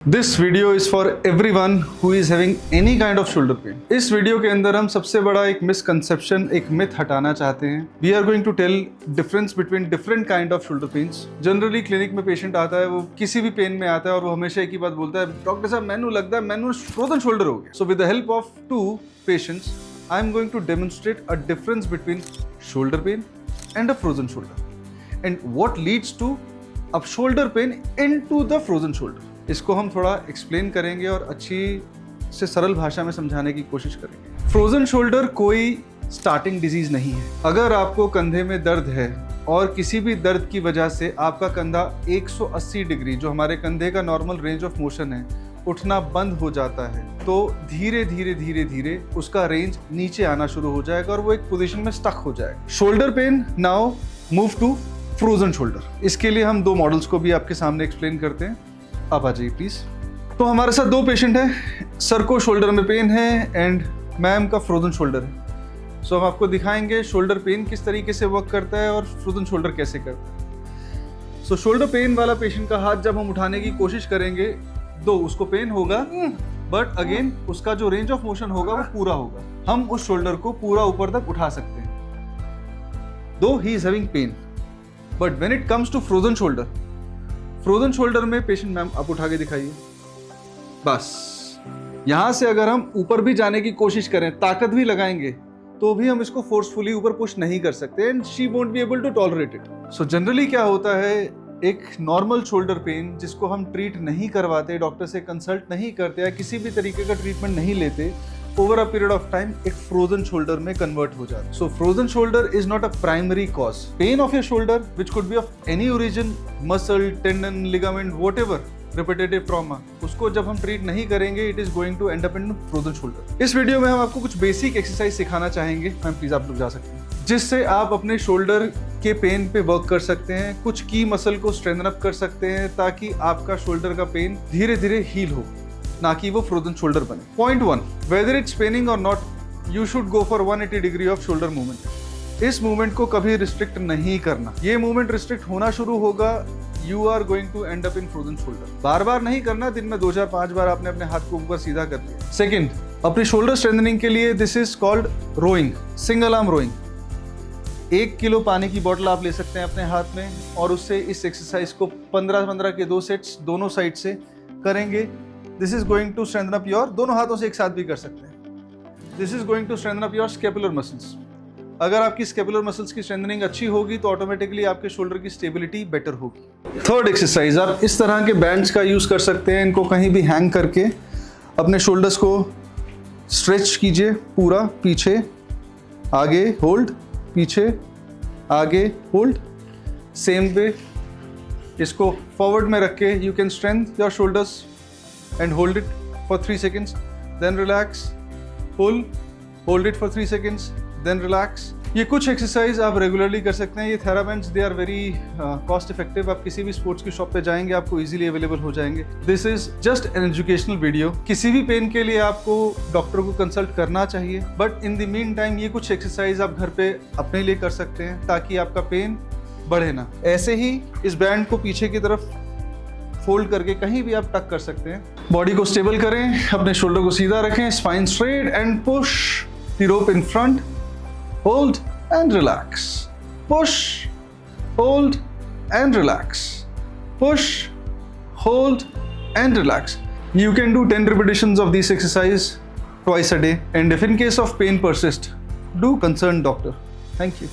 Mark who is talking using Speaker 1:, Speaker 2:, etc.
Speaker 1: This video is for everyone who is having any kind of shoulder pain. इस video के अंदर हम सबसे बड़ा एक मिसकंसेप्शन, एक मिथ हटाना चाहते हैं। We are going to tell difference between different kind of shoulder pains. Generally clinic में पेशेंट आता है, वो किसी भी पेन में आता है और वो हमेशा एक ही बात बोलता है, डॉक्टर साहब मैनू लगता है मैनू फ्रोजन शोल्डर हो गया। So with the help of two patients I am going to demonstrate a difference between shoulder pain and a frozen shoulder and what leads to a shoulder pain into the frozen shoulder. इसको हम थोड़ा explain करेंगे और अच्छी से सरल भाषा में समझाने की कोशिश करेंगे। फ्रोजन शोल्डर कोई स्टार्टिंग डिजीज नहीं है। अगर आपको कंधे में दर्द है और किसी भी दर्द की वजह से आपका कंधा 180 डिग्री, जो हमारे कंधे का नॉर्मल रेंज ऑफ मोशन है, उठना बंद हो जाता है, तो धीरे धीरे धीरे धीरे उसका रेंज नीचे आना शुरू हो जाएगा और वो एक पोजीशन में स्टक हो जाएगा। Shoulder pain now move to frozen shoulder. इसके लिए हम दो मॉडल्स को भी आपके सामने एक्सप्लेन करते हैं। आप आ जाइए प्लीज। तो हमारे साथ दो पेशेंट हैं, सर को शोल्डर में पेन है एंड मैम का फ्रोजन शोल्डर है। सो हम आपको दिखाएंगे शोल्डर पेन किस तरीके से वर्क करता है और फ्रोजन शोल्डर कैसे करता है। सो शोल्डर पेन वाला पेशेंट का हाथ जब हम उठाने की कोशिश करेंगे, दो उसको पेन होगा, बट अगेन उसका जो रेंज ऑफ मोशन होगा वो पूरा होगा। हम उस शोल्डर को पूरा ऊपर तक उठा सकते हैं, दो ही is having pain. But when it comes to frozen shoulder में पेशेंट, मैम आप उठा के दिखाइए, बस यहां से अगर हम ऊपर भी जाने की कोशिश करें, ताकत भी लगाएंगे, तो भी हम इसको फोर्सफुली ऊपर पुश नहीं कर सकते and she won't be able to tolerate it. So generally क्या होता है, एक नॉर्मल शोल्डर पेन जिसको हम ट्रीट नहीं करवाते, डॉक्टर से कंसल्ट नहीं करते या किसी भी तरीके का ट्रीटमेंट नहीं लेते, over a period of time एक फ्रोजन शोल्डर में कन्वर्ट हो जाता है। So frozen shoulder is not a primary cause. Pain of your shoulder which could be of any origin, muscle, tendon, ligament, whatever, repetitive trauma, उसको जब हम treat नहीं करेंगे, it is going to end up in frozen shoulder. इस video में हम आपको कुछ बेसिक एक्सरसाइज सिखाना चाहेंगे। मैम प्लीज आप लोग जा सकते हैं, जिससे आप अपने शोल्डर के पेन पे वर्क कर सकते हैं, कुछ की मसल को स्ट्रेंथन अप कर सकते हैं, ताकि आपका शोल्डर का पेन धीरे धीरे हील हो, ना कि वो फ्रोजन शोल्डर बने। पॉइंट 1, वेदर इट्स पेनिंग और not, you should go for 180 degree off shoulder movement. इस मूवमेंट को कभी रिस्ट्रिक्ट नहीं करना। ये मूवमेंट रिस्ट्रिक्ट होना शुरू होगा, you are going to end up in frozen shoulder. बार बार नहीं करना, दिन में 2 4 5 बार आपने अपने हाथ को ऊपर सीधा कर लिया। सेकेंड, अपनी शोल्डर स्ट्रेंथनिंग के लिए this is called rowing, single arm rowing. 1 kilo पानी की बोतल आप ले सकते हैं अपने हाथ में और उससे इस एक्सरसाइज को 15-15 के 2 सेट्स दोनों साइड से करेंगे। This is going to strengthen up your, दोनों हाथों से एक साथ भी कर सकते हैं। This is going to strengthen up your scapular muscles. अगर आपकी स्केपुलर मसल्स की स्ट्रेंथनिंग अच्छी होगी तो ऑटोमेटिकली आपके शोल्डर की स्टेबिलिटी बेटर होगी। थर्ड एक्सरसाइज, आप इस तरह के बैंड्स का यूज कर सकते हैं। इनको कहीं भी हैंग करके अपने शोल्डर्स को स्ट्रेच कीजिए, पूरा पीछे आगे होल्ड, पीछे आगे होल्ड। सेम वे इसको फॉरवर्ड में रख के you can strength your shoulders and hold it for 3 seconds, then relax, pull, hold it for 3 seconds, then relax. ये कुछ एक्सरसाइज आप रेगुलरली कर सकते हैं। ये therabands, they are very cost effective. आप किसी भी स्पोर्ट्स की शॉप पे जाएंगे, आपको इजीली अवेलेबल हो जाएंगे। This is just an educational video. किसी भी पेन के लिए आपको डॉक्टर को कंसल्ट करना चाहिए, but in the mean time ये कुछ एक्सरसाइज आप घर पे अपने लिए कर सकते हैं ताकि आपका पेन बढ़े ना। ऐसे ही इस बैंड को पीछे की तरफ फोल्ड करके कहीं भी आप टक कर सकते हैं। बॉडी को स्टेबल करें, अपने शोल्डर को सीधा रखें, spine straight and push the rope in front, hold and relax, push, hold and relax, push, hold and relax. You can do 10 repetitions of this exercise twice a day, and if in case of pain persist, do consult doctor. Thank you.